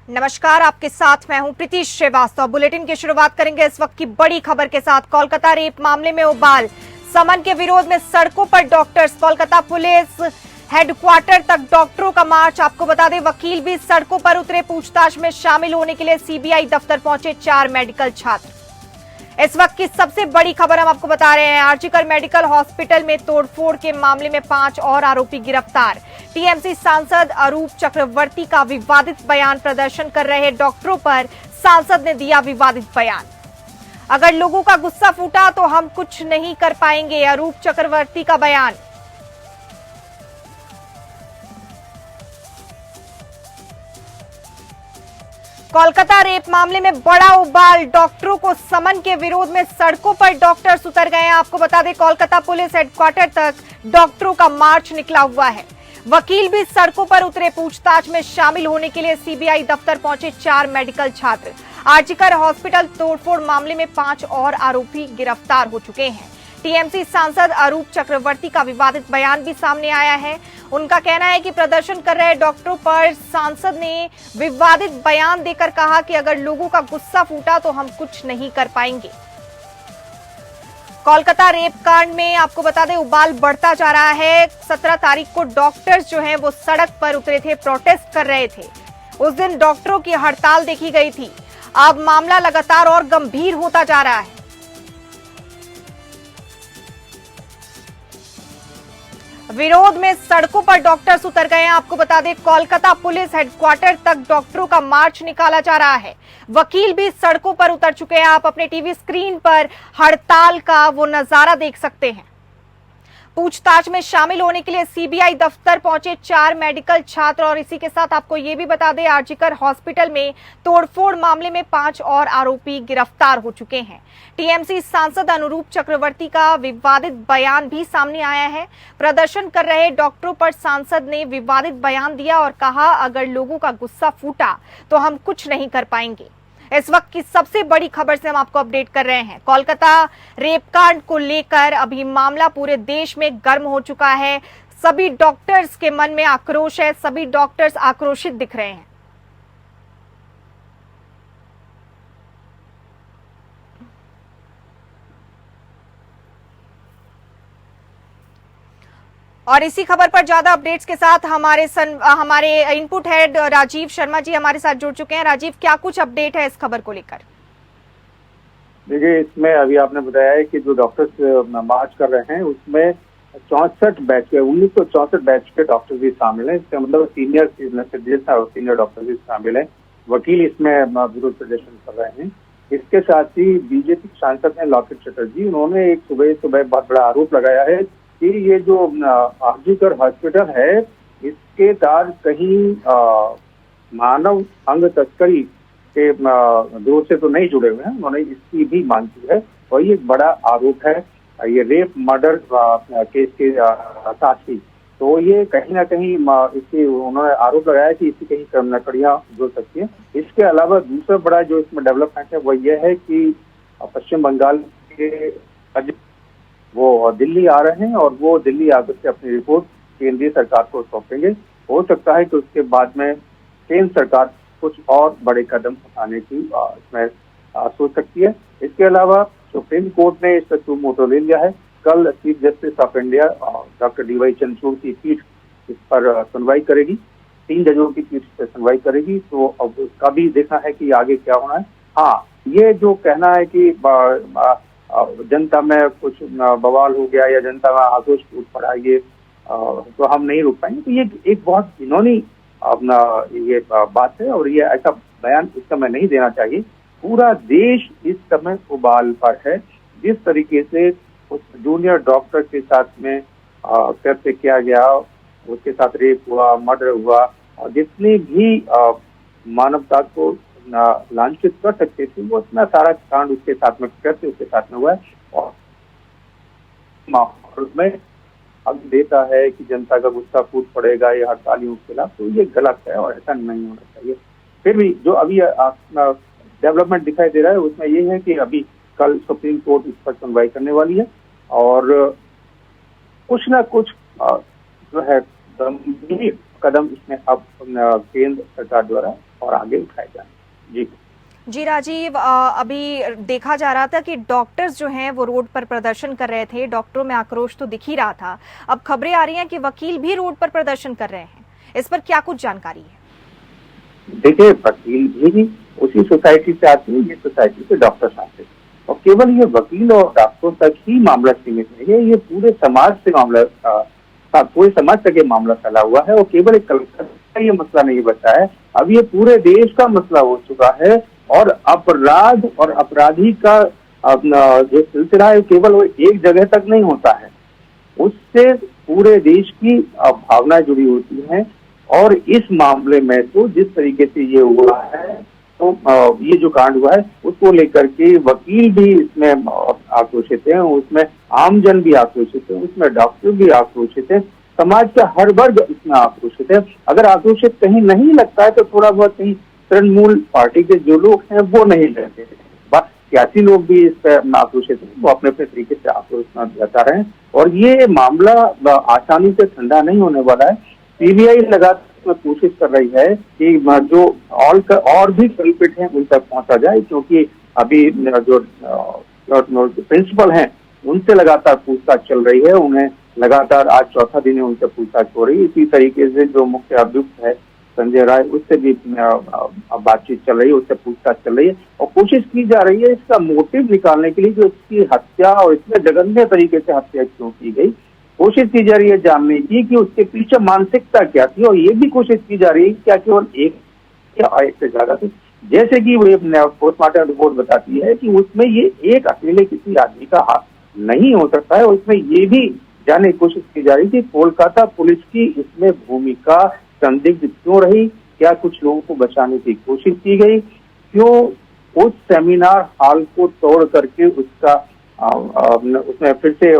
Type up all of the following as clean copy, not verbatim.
नमस्कार, आपके साथ मैं हूं प्रीति श्रीवास्तव। बुलेटिन की शुरुआत करेंगे इस वक्त की बड़ी खबर के साथ। कोलकाता रेप मामले में उबाल, समन के विरोध में सड़कों पर डॉक्टर्स। कोलकाता पुलिस हेडक्वार्टर तक डॉक्टरों का मार्च। आपको बता दें, वकील भी सड़कों पर उतरे। पूछताछ में शामिल होने के लिए सीबीआई दफ्तर पहुंचे 4 मेडिकल छात्र। इस वक्त की सबसे बड़ी खबर हम आपको बता रहे हैं। आरजीकर मेडिकल हॉस्पिटल में तोड़फोड़ के मामले में 5 और आरोपी गिरफ्तार। टीएमसी सांसद अरूप चक्रवर्ती का विवादित बयान। प्रदर्शन कर रहे डॉक्टरों पर सांसद ने दिया विवादित बयान। अगर लोगों का गुस्सा फूटा तो हम कुछ नहीं कर पाएंगे, अरूप चक्रवर्ती का बयान। कोलकाता रेप मामले में बड़ा उबाल, डॉक्टरों को समन के विरोध में सड़कों पर डॉक्टर्स उतर गए हैं। आपको बता दें, कोलकाता पुलिस हेडक्वार्टर तक डॉक्टरों का मार्च निकला हुआ है। वकील भी सड़कों पर उतरे। पूछताछ में शामिल होने के लिए सीबीआई दफ्तर पहुंचे 4 मेडिकल छात्र। आरजीकर हॉस्पिटल तोड़फोड़ मामले में 5 और आरोपी गिरफ्तार हो चुके हैं। टीएमसी सांसद अरूप चक्रवर्ती का विवादित बयान भी सामने आया है। उनका कहना है कि प्रदर्शन कर रहे डॉक्टरों पर सांसद ने विवादित बयान देकर कहा कि अगर लोगों का गुस्सा फूटा तो हम कुछ नहीं कर पाएंगे। कोलकाता रेप कांड में आपको बता दें, उबाल बढ़ता जा रहा है। 17 तारीख को डॉक्टर्स जो हैं वो सड़क पर उतरे थे, प्रोटेस्ट कर रहे थे। उस दिन डॉक्टरों की हड़ताल देखी गई थी। अब मामला लगातार और गंभीर होता जा रहा है। विरोध में सड़कों पर डॉक्टर्स उतर गए हैं। आपको बता दें, कोलकाता पुलिस हेडक्वार्टर तक डॉक्टरों का मार्च निकाला जा रहा है। वकील भी सड़कों पर उतर चुके हैं। आप अपने टीवी स्क्रीन पर हड़ताल का वो नजारा देख सकते हैं। पूछताछ में शामिल होने के लिए सीबीआई दफ्तर पहुंचे 4 मेडिकल छात्र। और इसी के साथ आपको ये भी बता दें, आरजीकर हॉस्पिटल में तोड़फोड़ मामले में 5 और आरोपी गिरफ्तार हो चुके हैं। टीएमसी सांसद अरूप चक्रवर्ती का विवादित बयान भी सामने आया है। प्रदर्शन कर रहे डॉक्टरों पर सांसद ने विवादित बयान दिया और कहा, अगर लोगों का गुस्सा फूटा तो हम कुछ नहीं कर पाएंगे। इस वक्त की सबसे बड़ी खबर से हम आपको अपडेट कर रहे हैं। कोलकाता रेपकांड को लेकर अभी मामला पूरे देश में गर्म हो चुका है। सभी डॉक्टर्स के मन में आक्रोश है। सभी डॉक्टर्स आक्रोशित दिख रहे हैं। और इसी खबर पर ज्यादा अपडेट्स के साथ हमारे इनपुट हेड राजीव शर्मा जी हमारे साथ जुड़ चुके हैं। राजीव, क्या कुछ अपडेट है इस खबर को लेकर? देखिए, इसमें अभी आपने बताया है कि जो डॉक्टर्स मार्च कर रहे हैं उसमें 64 बैच के 1964 बैच के डॉक्टर भी शामिल हैं। इसका मतलब सीनियर सिटीजन और सीनियर डॉक्टर भी शामिल हैं। वकील इसमें विरोध प्रदर्शन कर रहे हैं। इसके साथ ही बीजेपी सांसद हैं लॉकेट चटर्जी, उन्होंने एक सुबह बहुत बड़ा आरोप लगाया है कि ये जो आरजीकर हॉस्पिटल है इसके साथ कहीं मानव अंग तस्करी के विरोध से तो नहीं जुड़े हुए हैं। उन्होंने इसकी भी मांग की है और ये एक बड़ा आरोप है ये रेप मर्डर केस के साथ ही। तो ये कहीं ना कहीं इसकी उन्होंने आरोप लगाया कि इसकी कहीं कड़ियां जुड़ सकती है। इसके अलावा दूसरा बड़ा जो इसमें डेवलपमेंट है वो ये है कि पश्चिम बंगाल के वो दिल्ली आ रहे हैं और वो दिल्ली आकर के अपनी रिपोर्ट केंद्रीय सरकार को सौंपेंगे। हो सकता है कि उसके बाद में केंद्र सरकार कुछ और बड़े कदम उठाने की इसमें सोच सकती है। इसके अलावा सुप्रीम कोर्ट ने इस पर सुमो मोटो ले लिया है। कल chief justice of India doctor DY Chandrachud की पीठ इस पर सुनवाई करेगी। 3 जजों की पीठ पर सुनवाई करेगी। तो अब उसका भी देखना है कि आगे क्या होना है। हाँ, ये जो कहना है कि जनता में कुछ बवाल हो गया या जनता में आक्रोश फूट पड़ा, ये तो हम नहीं रोक पाएंगे, तो ये एक बहुत घिनौनी ये बात है और ये ऐसा बयान इस समय नहीं देना चाहिए। पूरा देश इस समय उबाल पर है। जिस तरीके से उस जूनियर डॉक्टर के साथ में कृत्य किया गया, उसके साथ रेप हुआ, मर्डर हुआ और जितनी भी मानवता को लांछित कर सकते थे वो इतना सारा कांड उसके साथ में कृत्य उसके साथ में हुआ है। और माहौल में अब देता है कि जनता का गुस्सा फूट पड़ेगा ये हड़तालियों के खिलाफ, तो ये गलत है और ऐसा नहीं होना चाहिए। फिर भी जो अभी डेवलपमेंट दिखाई दे रहा है उसमें ये है कि अभी कल सुप्रीम कोर्ट इस पर सुनवाई करने वाली है और कुछ ना कुछ जो है गंभीर कदम इसमें अब केंद्र सरकार द्वारा और आगे उठाए जाए। जी राजीव, अभी देखा जा रहा था कि डॉक्टर्स जो हैं वो रोड पर प्रदर्शन कर रहे थे, डॉक्टरों में आक्रोश तो दिख ही रहा था। अब खबरें आ रही हैं कि वकील भी रोड पर प्रदर्शन कर रहे हैं, इस पर क्या कुछ जानकारी है? देखिए, वकील भी उसी सोसाइटी से आते हैं, ये सोसाइटी से डॉक्टर्स आते हैं, और केवल ये वकील और डॉक्टरों तक ही मामला सीमित नहीं है, ये पूरे समाज से मामला पूरे समाज तक ये मामला फैला हुआ है, और केवल एक कलकत्ता का ये मसला नहीं बचा है, अब ये पूरे देश का मसला हो चुका है। और अपराध और अपराधी का अपना जो सिलसिला है केवल वो एक जगह तक नहीं होता है, उससे पूरे देश की भावना जुड़ी होती है। और इस मामले में तो जिस तरीके से ये हुआ है, तो ये जो कांड हुआ है उसको लेकर के वकील भी इसमें आक्रोशित है, उसमें आमजन भी आक्रोशित है, उसमें डॉक्टर भी आक्रोशित है, समाज का हर वर्ग इसमें आक्रोशित है। अगर आक्रोशित कहीं नहीं लगता है तो थोड़ा बहुत कहीं तृणमूल पार्टी के जो लोग हैं वो नहीं रहते, बस सियासी लोग भी इस पर आक्रोशित हैं, वो अपने अपने तरीके से आक्रोश जता रहे हैं। और ये मामला आसानी से ठंडा नहीं होने वाला है। सीबीआई लगातार कोशिश कर रही है कि जो और भी कल्पित हैं उन तक पहुंचा जाए, क्योंकि अभी जो प्रिंसिपल हैं उनसे लगातार पूछताछ चल रही है, उन्हें लगातार आज चौथा दिन है उनसे पूछताछ हो रही है। इसी तरीके से जो मुख्य अभियुक्त है संजय राय, उससे भी बातचीत चल रही है, उससे पूछताछ चल रही है, और कोशिश की जा रही है इसका मोटिव निकालने के लिए कि उसकी हत्या और इतने जघन्य तरीके से हत्या क्यों की गई। कोशिश की जा रही है जानने की कि उसके पीछे मानसिकता क्या थी, और ये भी कोशिश की जा रही है क्या केवल एक या एक से ज्यादा थी। जैसे कि वो पोस्टमार्टम रिपोर्ट बताती है कि उसमें ये एक अकेले किसी आदमी का हाथ नहीं हो सकता है, और इसमें ये भी जानने की कोशिश की जा रही थी कोलकाता पुलिस की इसमें भूमिका संदिग्ध क्यों रही, क्या कुछ लोगों को बचाने की कोशिश की गई, क्यों उस सेमिनार हॉल को तोड़ करके उसका उसमें फिर से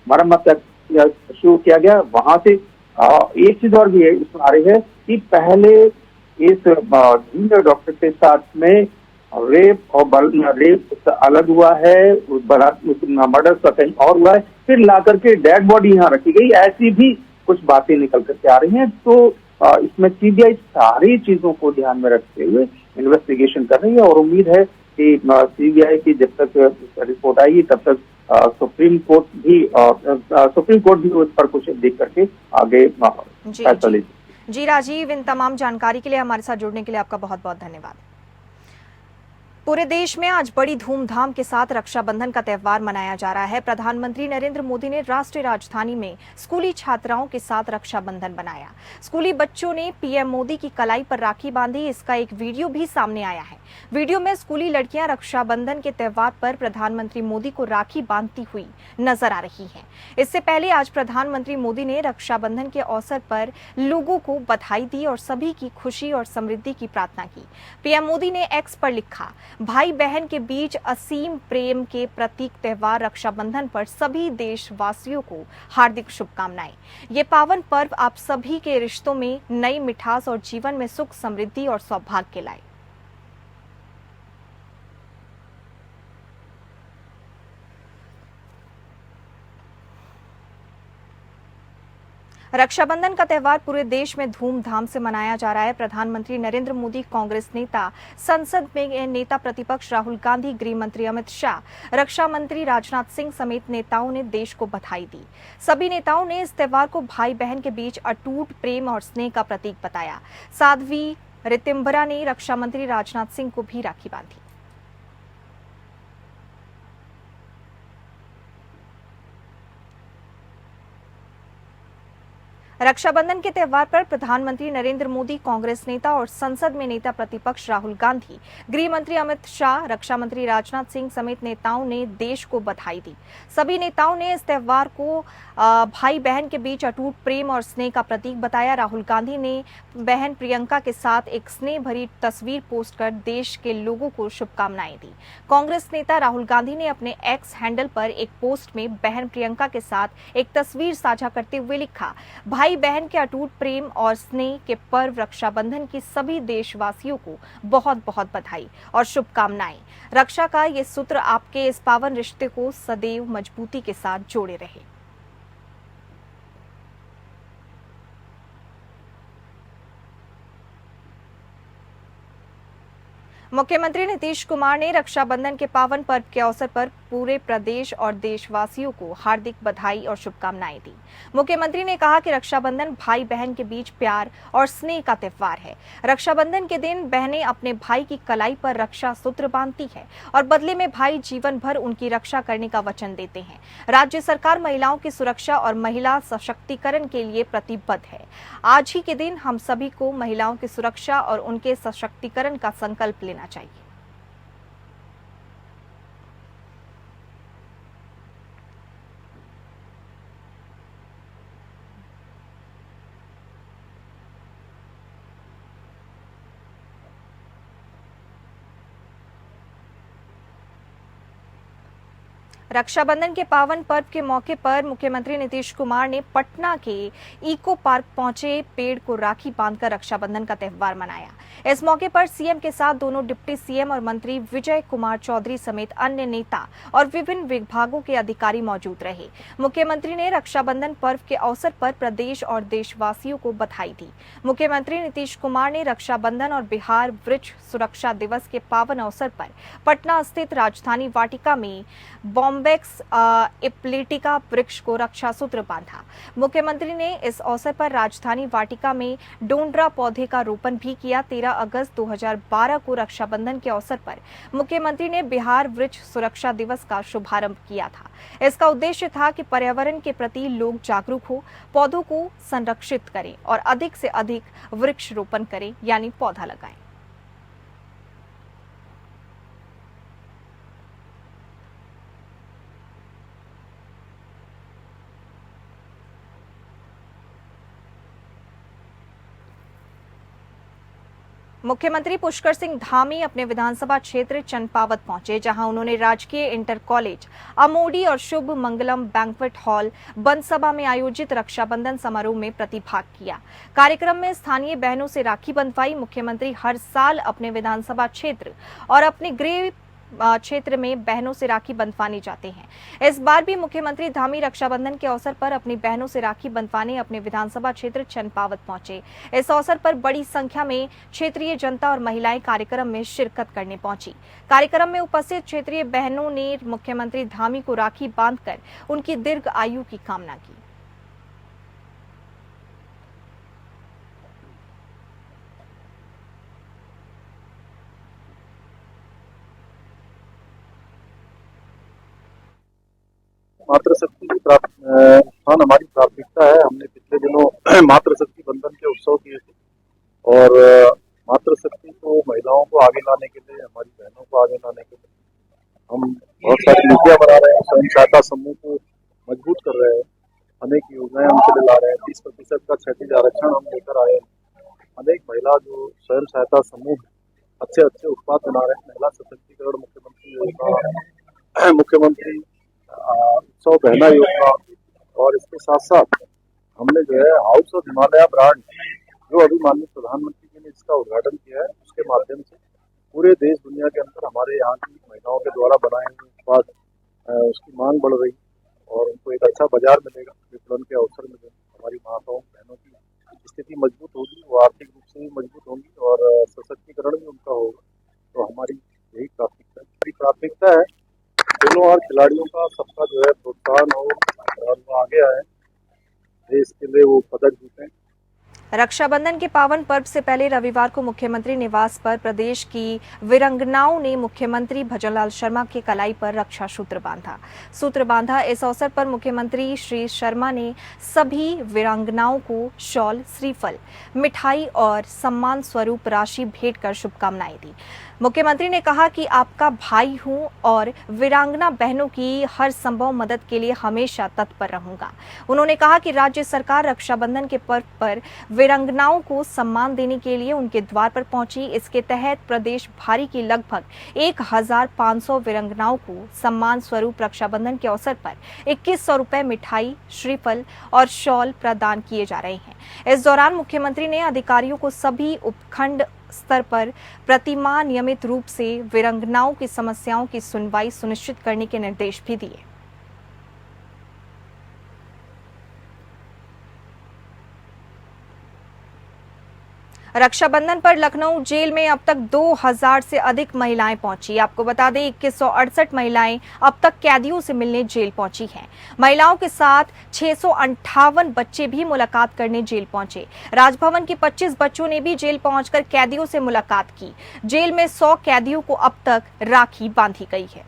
मरम्मत शुरू किया गया। वहां से एक चीज और भी है इसमें आ रही है कि पहले इस जूनियर डॉक्टर के साथ में रेप और रेप अलग हुआ है, मर्डर का कहीं और हुआ है, फिर ला करके डेड बॉडी यहाँ रखी गई, ऐसी भी कुछ बातें निकल करके आ रही हैं। तो इसमें सीबीआई सारी चीजों को ध्यान में रखते हुए इन्वेस्टिगेशन कर रही है, और उम्मीद है कि सीबीआई की जब तक रिपोर्ट आएगी तब तक सुप्रीम कोर्ट भी उस पर कुछ देख करके आगे फैसला लेगी। जी राजीव, इन तमाम जानकारी के लिए हमारे साथ जुड़ने के लिए आपका बहुत बहुत धन्यवाद। पूरे देश में आज बड़ी धूमधाम के साथ रक्षाबंधन का त्यौहार मनाया जा रहा है। प्रधानमंत्री नरेंद्र मोदी ने राष्ट्रीय राजधानी में स्कूली छात्राओं के साथ रक्षाबंधन बनाया। स्कूली बच्चों ने पीएम मोदी की कलाई पर राखी बांधी, इसका एक वीडियो भी सामने आया है। वीडियो में स्कूली लड़कियां रक्षाबंधन के त्यौहार पर प्रधानमंत्री मोदी को राखी बांधती हुई नजर आ रही हैं। इससे पहले आज प्रधानमंत्री मोदी ने रक्षाबंधन के अवसर पर लोगों को बधाई दी और सभी की खुशी और समृद्धि की प्रार्थना की। पीएम मोदी ने एक्स पर लिखा, भाई बहन के बीच असीम प्रेम के प्रतीक त्यौहार रक्षाबंधन पर सभी देशवासियों को हार्दिक शुभकामनाएं। ये पावन पर्व आप सभी के रिश्तों में नई मिठास और जीवन में सुख, समृद्धि और सौभाग्य लाए। रक्षाबंधन का त्यौहार पूरे देश में धूमधाम से मनाया जा रहा है। प्रधानमंत्री नरेंद्र मोदी, कांग्रेस नेता, संसद में नेता प्रतिपक्ष राहुल गांधी, गृह मंत्री अमित शाह, रक्षा मंत्री राजनाथ सिंह समेत नेताओं ने देश को बधाई दी। सभी नेताओं ने इस त्यौहार को भाई बहन के बीच अटूट प्रेम और स्नेह का प्रतीक बताया। साध्वी रितिम्बरा ने रक्षा मंत्री राजनाथ सिंह को भी राखी बांधी। रक्षाबंधन के त्यौहार पर प्रधानमंत्री नरेंद्र मोदी, कांग्रेस नेता और संसद में नेता प्रतिपक्ष राहुल गांधी, गृह मंत्री अमित शाह, रक्षा मंत्री राजनाथ सिंह समेत नेताओं ने देश को बधाई दी। सभी नेताओं ने इस त्यौहार को भाई बहन के बीच अटूट प्रेम और स्नेह का प्रतीक बताया। राहुल गांधी ने बहन प्रियंका के साथ एक स्नेह भरी तस्वीर पोस्ट कर देश के लोगों को शुभकामनाएं दी। कांग्रेस नेता राहुल गांधी ने अपने एक्स हैंडल पर एक पोस्ट में बहन प्रियंका के साथ एक तस्वीर साझा करते हुए लिखा, भाई बहन के अटूट प्रेम और स्नेह के पर्व रक्षाबंधन की सभी देशवासियों को बहुत बहुत बधाई और शुभकामनाएं। रक्षा का ये सूत्र आपके इस पावन रिश्ते को सदैव मजबूती के साथ जोड़े रहे। मुख्यमंत्री नीतीश कुमार ने रक्षाबंधन के पावन पर्व के अवसर पर पूरे प्रदेश और देशवासियों को हार्दिक बधाई और शुभकामनाएं दी। मुख्यमंत्री ने कहा कि रक्षाबंधन भाई बहन के बीच प्यार और स्नेह का त्योहार है। रक्षाबंधन के दिन बहनें अपने भाई की कलाई पर रक्षा सूत्र बांधती है और बदले में भाई जीवन भर उनकी रक्षा करने का वचन देते हैं। राज्य सरकार महिलाओं की सुरक्षा और महिला सशक्तिकरण के लिए प्रतिबद्ध है। आज ही के दिन हम सभी को महिलाओं की सुरक्षा और उनके सशक्तिकरण का संकल्प लेना चाहिए। रक्षाबंधन के पावन पर्व के मौके पर मुख्यमंत्री नीतीश कुमार ने पटना के इको पार्क पहुंचे पेड़ को राखी बांधकर रक्षाबंधन का त्यौहार मनाया। इस मौके पर सीएम के साथ दोनों डिप्टी सीएम और मंत्री विजय कुमार चौधरी समेत अन्य नेता और विभिन्न विभागों के अधिकारी मौजूद रहे। मुख्यमंत्री ने रक्षाबंधन पर्व के अवसर पर प्रदेश और देशवासियों को बधाई दी। मुख्यमंत्री नीतीश कुमार ने रक्षाबंधन और बिहार वृक्ष सुरक्षा दिवस के पावन अवसर पर पटना स्थित राजधानी वाटिका में बॉम्बेक्स इप्लिटिका वृक्ष को रक्षा सूत्र बांधा। मुख्यमंत्री ने इस अवसर पर राजधानी वाटिका में डोंडरा पौधे का रोपण भी किया। 13 अगस्त 2012 को रक्षाबंधन के अवसर पर मुख्यमंत्री ने बिहार वृक्ष सुरक्षा दिवस का शुभारंभ किया था। इसका उद्देश्य था कि पर्यावरण के प्रति लोग जागरूक हो, पौधों को संरक्षित करें और अधिक से अधिक वृक्ष रोपण करें, यानी पौधा लगाएं। मुख्यमंत्री पुष्कर सिंह धामी अपने विधानसभा क्षेत्र चंपावत पहुंचे, जहां उन्होंने राजकीय इंटर कॉलेज अमोडी और शुभ मंगलम बैंक्वेट हॉल बनसभा में आयोजित रक्षाबंधन समारोह में प्रतिभाग किया। कार्यक्रम में स्थानीय बहनों से राखी बंधवाई। मुख्यमंत्री हर साल अपने विधानसभा क्षेत्र और अपने गृह क्षेत्र में बहनों से राखी बंधवाने जाते हैं। इस बार भी मुख्यमंत्री धामी रक्षाबंधन के अवसर पर अपनी बहनों से राखी बंधवाने अपने विधानसभा क्षेत्र चंपावत पहुंचे। इस अवसर पर बड़ी संख्या में क्षेत्रीय जनता और महिलाएं कार्यक्रम में शिरकत करने पहुंची। कार्यक्रम में उपस्थित क्षेत्रीय बहनों ने मुख्यमंत्री धामी को राखी बांधकर उनकी दीर्घ आयु की कामना की। मातृशक्ति की स्थान हमारी प्राथमिकता है। हमने पिछले दिनों मातृशक्ति बंधन के उत्सव किए थे और मातृशक्ति को महिलाओं को आगे लाने के लिए, हमारी बहनों को आगे लाने के लिए हम बहुत सारी नीतियां बना रहे हैं। स्वयं सहायता समूह को मजबूत कर रहे हैं, अनेक योजनाएं हम चले ला रहे हैं। 30% का क्षैतिज आरक्षण हम लेकर आए हैं। अनेक महिला जो स्वयं सहायता समूह अच्छे उत्पाद बना रहे हैं। महिला सशक्तिकरण मुख्यमंत्री योजना, मुख्यमंत्री उत्सव बहना योजना और इसके साथ साथ हमने जो है हाउस ऑफ हिमालय ब्रांड, जो अभी माननीय प्रधानमंत्री जी ने इसका उद्घाटन किया है, उसके माध्यम से पूरे देश दुनिया के अंदर हमारे यहाँ की महिलाओं के द्वारा बनाए हुए उत्पाद उसकी मांग बढ़ रही और उनको एक अच्छा बाजार मिलेगा, विपणन के अवसर मिलेंगे। हमारी माताओं बहनों की स्थिति मजबूत होगी, वो आर्थिक रूप से भी मजबूत होंगी और सशक्तिकरण भी उनका होगा। तो हमारी यही प्राथमिकता है। हमारी प्राथमिकता है दोनों और खिलाड़ियों का सबका जो है प्रोत्साहन हो और वो आगे आए, देश के लिए वो पदक जीतें। रक्षाबंधन के पावन पर्व से पहले रविवार को मुख्यमंत्री निवास पर प्रदेश की वीरांगनाओं ने मुख्यमंत्री भजनलाल शर्मा के कलाई पर रक्षा सूत्र बांधा। इस अवसर पर मुख्यमंत्री श्री शर्मा ने सभी वीरांगनाओं को शॉल, श्रीफल, मिठाई और सम्मान स्वरूप राशि भेंट कर शुभकामनाएं दी। मुख्यमंत्री ने कहा कि आपका भाई हूं और वीरांगना बहनों की हर संभव मदद के लिए हमेशा तत्पर रहूंगा। उन्होंने कहा कि राज्य सरकार रक्षाबंधन के पर्व पर वीरांगनाओं को सम्मान देने के लिए उनके द्वार पर पहुंची। इसके तहत प्रदेश भारी की लगभग 1500 वीरांगनाओं को सम्मान स्वरूप रक्षाबंधन के अवसर पर 2100 रुपए मिठाई, श्रीफल और शॉल प्रदान किए जा रहे हैं। इस दौरान मुख्यमंत्री ने अधिकारियों को सभी उपखंड स्तर पर प्रतिमाह नियमित रूप से वीरांगनाओं की समस्याओं की सुनवाई सुनिश्चित करने के निर्देश भी दिए। रक्षाबंधन पर लखनऊ जेल में अब तक 2000 से अधिक महिलाएं पहुंची। आपको बता दें 2168 महिलाएं अब तक कैदियों से मिलने जेल पहुंची हैं। महिलाओं के साथ 658 बच्चे भी मुलाकात करने जेल पहुंचे। राजभवन के 25 बच्चों ने भी जेल पहुंचकर कैदियों से मुलाकात की। जेल में 100 कैदियों को अब तक राखी बांधी गई है।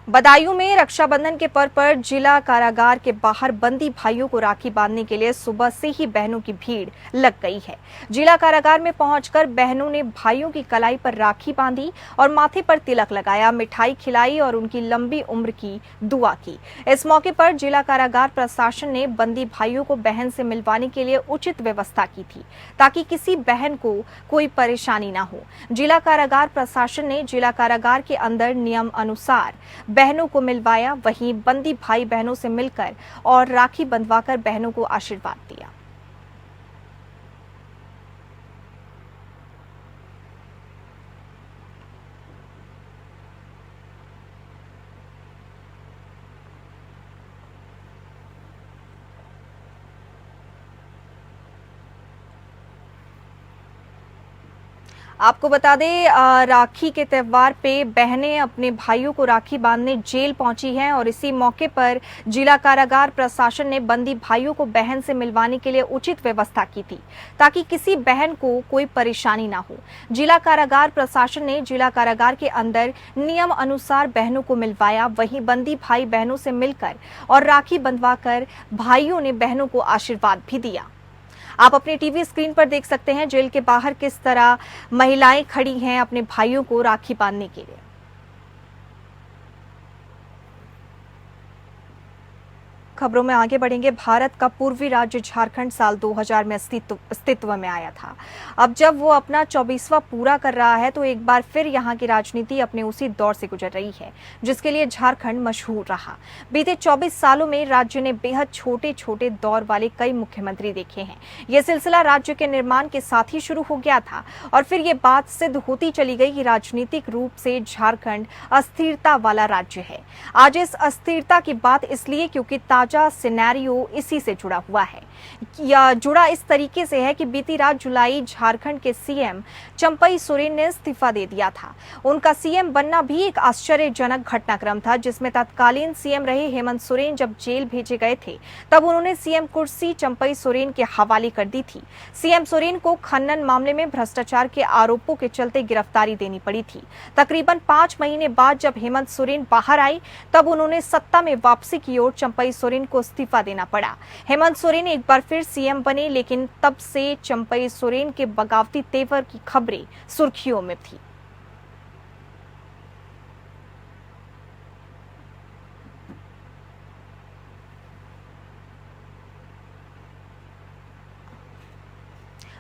बदायूं में रक्षाबंधन के पर्व पर जिला कारागार के बाहर बंदी भाइयों को राखी बांधने के लिए सुबह से ही बहनों की भीड़ लग गई है। जिला कारागार में पहुंचकर बहनों ने भाइयों की कलाई पर राखी बांधी और माथे पर तिलक लगाया, मिठाई खिलाई और उनकी लंबी उम्र की दुआ की। इस मौके पर जिला कारागार प्रशासन ने बंदी भाइयों को बहन से मिलवाने के लिए उचित व्यवस्था की थी ताकि किसी बहन को कोई परेशानी न हो। जिला कारागार प्रशासन ने जिला कारागार के अंदर नियम अनुसार बहनों को मिलवाया, वहीं बंदी भाई बहनों से मिलकर और राखी बंधवाकर बहनों को आशीर्वाद दिया। आपको बता दें राखी के त्यौहार पे बहनें अपने भाइयों को राखी बांधने जेल पहुंची हैं और इसी मौके पर जिला कारागार प्रशासन ने बंदी भाइयों को बहन से मिलवाने के लिए उचित व्यवस्था की थी ताकि किसी बहन को कोई परेशानी ना हो। जिला कारागार प्रशासन ने जिला कारागार के अंदर नियम अनुसार बहनों को मिलवाया, वहीं बंदी भाई बहनों से मिलकर और राखी बंधवाकर भाइयों ने बहनों को आशीर्वाद भी दिया। आप अपनी टीवी स्क्रीन पर देख सकते हैं जेल के बाहर किस तरह महिलाएं खड़ी हैं अपने भाइयों को राखी बांधने के लिए। खबरों में आगे बढ़ेंगे। भारत का पूर्वी राज्य झारखंड साल 2000 में अस्तित्व में आया था। अब जब वो अपना 24वां पूरा कर रहा है तो एक बार फिर यहाँ की राजनीति अपने उसी दौर से गुजर रही है जिसके लिए झारखंड मशहूर रहा। बीते 24 सालों में राज्य ने बेहद छोटे छोटे दौर वाले कई मुख्यमंत्री देखे हैं। ये सिलसिला राज्य के निर्माण के साथ ही शुरू हो गया था और फिर ये बात सिद्ध होती चली गई कि राजनीतिक रूप से झारखंड अस्थिरता वाला राज्य है। आज इस अस्थिरता की बात इसलिए क्योंकि ताजा सिनेरियो इसी से जुड़ा हुआ है, या जुड़ा इस तरीके से है कि बीती रात जुलाई झारखंड के सीएम चंपई सोरेन ने इस्तीफा दे दिया था। उनका सीएम बनना भी एक आश्चर्यजनक घटनाक्रम था जिसमें तत्कालीन सीएम रहे हेमंत सोरेन जब जेल भेजे गए थे तब उन्होंने सीएम कुर्सी चंपई सोरेन के हवाले कर दी थी। सीएम सोरेन को खनन मामले में भ्रष्टाचार के आरोपों के चलते गिरफ्तारी देनी पड़ी थी। तकरीबन 5 महीने बाद जब हेमंत सोरेन बाहर आए तब उन्होंने सत्ता में वापसी की ओर चंपई सोरेन को इस्तीफा देना पड़ा। हेमंत सोरेन एक बार फिर सीएम बने, लेकिन तब से चंपई सोरेन के बगावती तेवर की खबरें सुर्खियों में थी।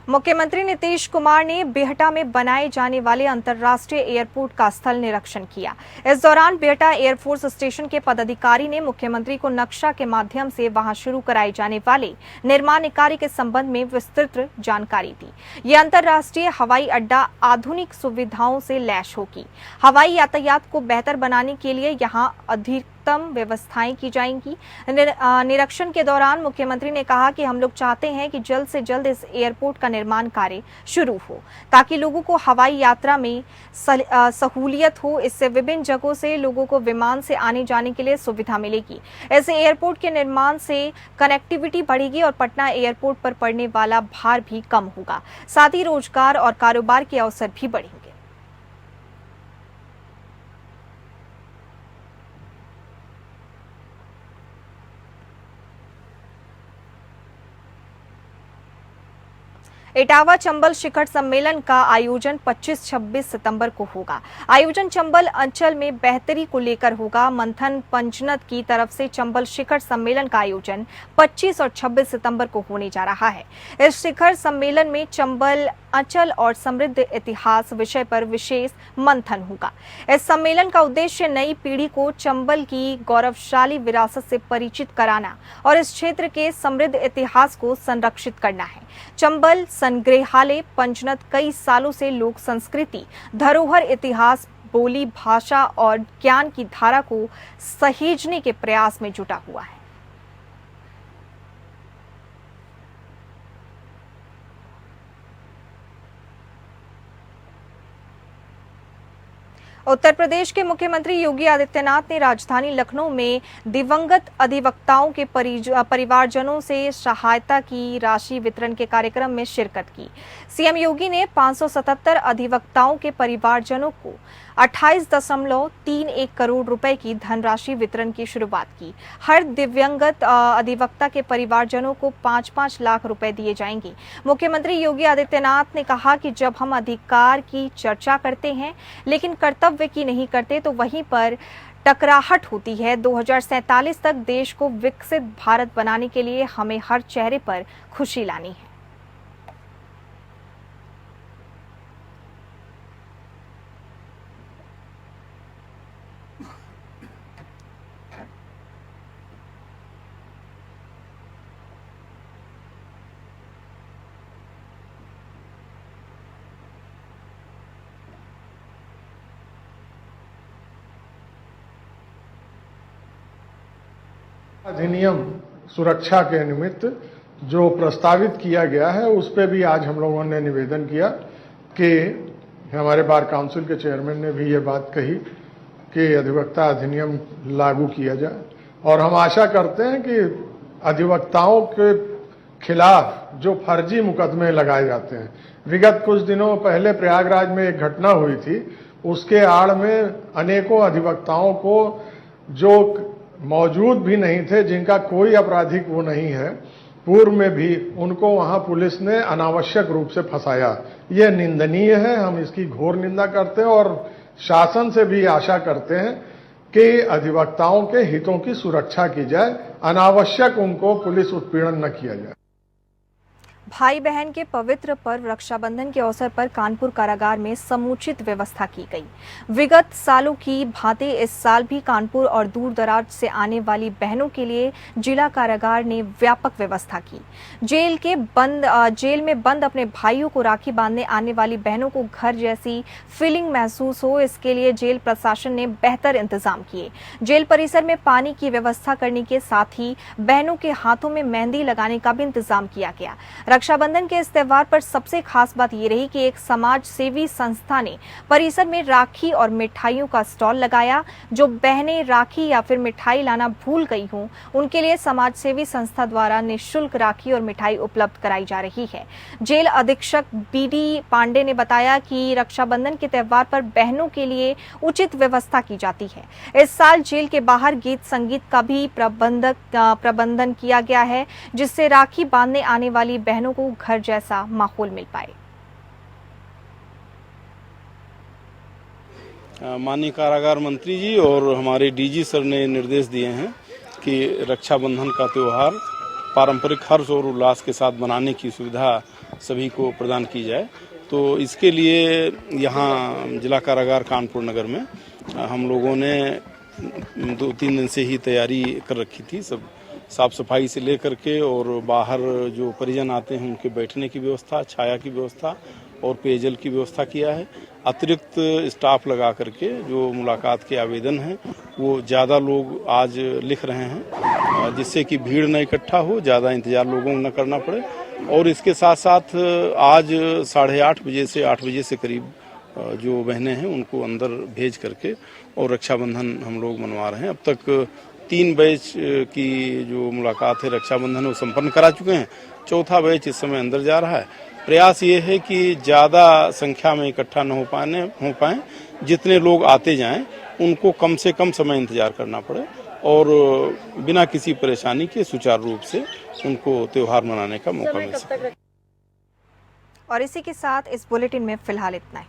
मुख्यमंत्री नीतीश कुमार ने बिहटा में बनाए जाने वाले अंतर्राष्ट्रीय एयरपोर्ट का स्थल निरीक्षण किया। इस दौरान बिहटा एयरफोर्स स्टेशन के पदाधिकारी ने मुख्यमंत्री को नक्शा के माध्यम से वहां शुरू कराए जाने वाले निर्माण कार्य के संबंध में विस्तृत जानकारी दी। यह अंतर्राष्ट्रीय हवाई अड्डा आधुनिक सुविधाओं से लैस होगी। हवाई यातायात को बेहतर बनाने के लिए यहाँ अधिक व्यवस्थाएं की जाएंगी। निरीक्षण के दौरान मुख्यमंत्री ने कहा कि हम लोग चाहते हैं कि जल्द से जल्द इस एयरपोर्ट का निर्माण कार्य शुरू हो ताकि लोगों को हवाई यात्रा में सहूलियत हो। इससे विभिन्न जगहों से लोगों को विमान से आने जाने के लिए सुविधा मिलेगी। ऐसे एयरपोर्ट के निर्माण से कनेक्टिविटी बढ़ेगी और पटना एयरपोर्ट पर पड़ने वाला भार भी कम होगा। साथ ही रोजगार और कारोबार के अवसर भी बढ़ेंगे। इटावा चंबल शिखर सम्मेलन का आयोजन 25-26 सितंबर को होगा। आयोजन चंबल अंचल में बेहतरी को लेकर होगा। मंथन पंचनद की तरफ से चंबल शिखर सम्मेलन का आयोजन 25 और 26 सितंबर को होने जा रहा है। इस शिखर सम्मेलन में चंबल अचल और समृद्ध इतिहास विषय पर विशेष मंथन होगा। इस सम्मेलन का उद्देश्य नई पीढ़ी को चंबल की गौरवशाली विरासत से परिचित कराना और इस क्षेत्र के समृद्ध इतिहास को संरक्षित करना है। चंबल संग्रहालय पंचनद कई सालों से लोक संस्कृति, धरोहर, इतिहास, बोली, भाषा और ज्ञान की धारा को सहेजने के प्रयास में जुटा हुआ है। उत्तर प्रदेश के मुख्यमंत्री योगी आदित्यनाथ ने राजधानी लखनऊ में दिवंगत अधिवक्ताओं के परिवारजनों से सहायता की राशि वितरण के कार्यक्रम में शिरकत की। सीएम योगी ने 577 अधिवक्ताओं के परिवारजनों को 28.31 करोड़ रुपए की धनराशि वितरण की शुरुआत की। हर दिव्यांगत अधिवक्ता के परिवारजनों को 5-5 लाख रुपए दिए जाएंगे। मुख्यमंत्री योगी आदित्यनाथ ने कहा कि जब हम अधिकार की चर्चा करते हैं लेकिन कर्तव्य की नहीं करते तो वहीं पर टकराहट होती है। 2047 तक देश को विकसित भारत बनाने के लिए हमें हर चेहरे पर खुशी लानी है। अधिनियम सुरक्षा के निमित्त जो प्रस्तावित किया गया है उस पे भी आज हम लोगों ने निवेदन किया कि हमारे बार काउंसिल के चेयरमैन ने भी ये बात कही कि अधिवक्ता अधिनियम लागू किया जाए और हम आशा करते हैं कि अधिवक्ताओं के खिलाफ जो फर्जी मुकदमे लगाए जाते हैं, विगत कुछ दिनों पहले प्रयागराज में एक घटना हुई थी, उसके आड़ में अनेकों अधिवक्ताओं को जो मौजूद भी नहीं थे, जिनका कोई आपराधिक वो नहीं है, पूर्व में भी उनको वहां पुलिस ने अनावश्यक रूप से फंसाया। ये निंदनीय है, हम इसकी घोर निंदा करते हैं और शासन से भी आशा करते हैं कि अधिवक्ताओं के हितों की सुरक्षा की जाए, अनावश्यक उनको पुलिस उत्पीड़न न किया जाए। भाई बहन के पवित्र पर्व रक्षाबंधन के अवसर पर कानपुर कारागार में समुचित व्यवस्था की गई। विगत सालों की भांति इस साल भी कानपुर और दूर दराज से आने वाली बहनों के लिए जिला कारागार ने व्यापक व्यवस्था की। जेल में बंद अपने भाइयों को राखी बांधने आने वाली बहनों को घर जैसी फीलिंग महसूस हो, इसके लिए जेल प्रशासन ने बेहतर इंतजाम किए। जेल परिसर में पानी की व्यवस्था करने के साथ ही बहनों के हाथों में मेहंदी लगाने का भी इंतजाम किया गया। रक्षाबंधन के इस त्योहार पर सबसे खास बात ये रही कि एक समाज सेवी संस्था ने परिसर में राखी और मिठाइयों का स्टॉल लगाया। जो बहनें राखी या फिर मिठाई लाना भूल गई हों, उनके लिए समाज सेवी संस्था द्वारा निःशुल्क राखी और मिठाई उपलब्ध कराई जा रही है। जेल अधीक्षक बीडी पांडे ने बताया कि रक्षाबंधन के त्योहार पर बहनों के लिए उचित व्यवस्था की जाती है। इस साल जेल के बाहर गीत संगीत का भी प्रबंधन किया गया है, जिससे राखी बांधने आने वाली बहनों को घर जैसा माहौल मिल पाए। माननीय कारागार मंत्री जी और हमारे डीजी सर ने निर्देश दिए हैं कि रक्षाबंधन का त्यौहार पारंपरिक हर्ष और उल्लास के साथ मनाने की सुविधा सभी को प्रदान की जाए। तो इसके लिए यहाँ जिला कारागार कानपुर नगर में हम लोगों ने 2-3 दिन से ही तैयारी कर रखी थी। सब साफ सफाई से लेकर के और बाहर जो परिजन आते हैं उनके बैठने की व्यवस्था, छाया की व्यवस्था और पेयजल की व्यवस्था किया है। अतिरिक्त स्टाफ लगा करके जो मुलाकात के आवेदन हैं वो ज़्यादा लोग आज लिख रहे हैं, जिससे कि भीड़ न इकट्ठा हो, ज़्यादा इंतजार लोगों को न करना पड़े। और इसके साथ साथ आज 8:30 बजे से 8 बजे से करीब जो बहनें हैं उनको अंदर भेज करके और रक्षाबंधन हम लोग मनवा रहे हैं। अब तक 3 बैच की जो मुलाकात है रक्षाबंधन वो संपन्न करा चुके हैं। 4था बैच इस समय अंदर जा रहा है। प्रयास ये है कि ज़्यादा संख्या में इकट्ठा न हो पाए। जितने लोग आते जाएं उनको कम से कम समय इंतजार करना पड़े और बिना किसी परेशानी के सुचारू रूप से उनको त्यौहार मनाने का मौका मिल सके। और इसी के साथ इस बुलेटिन में फिलहाल इतना ही।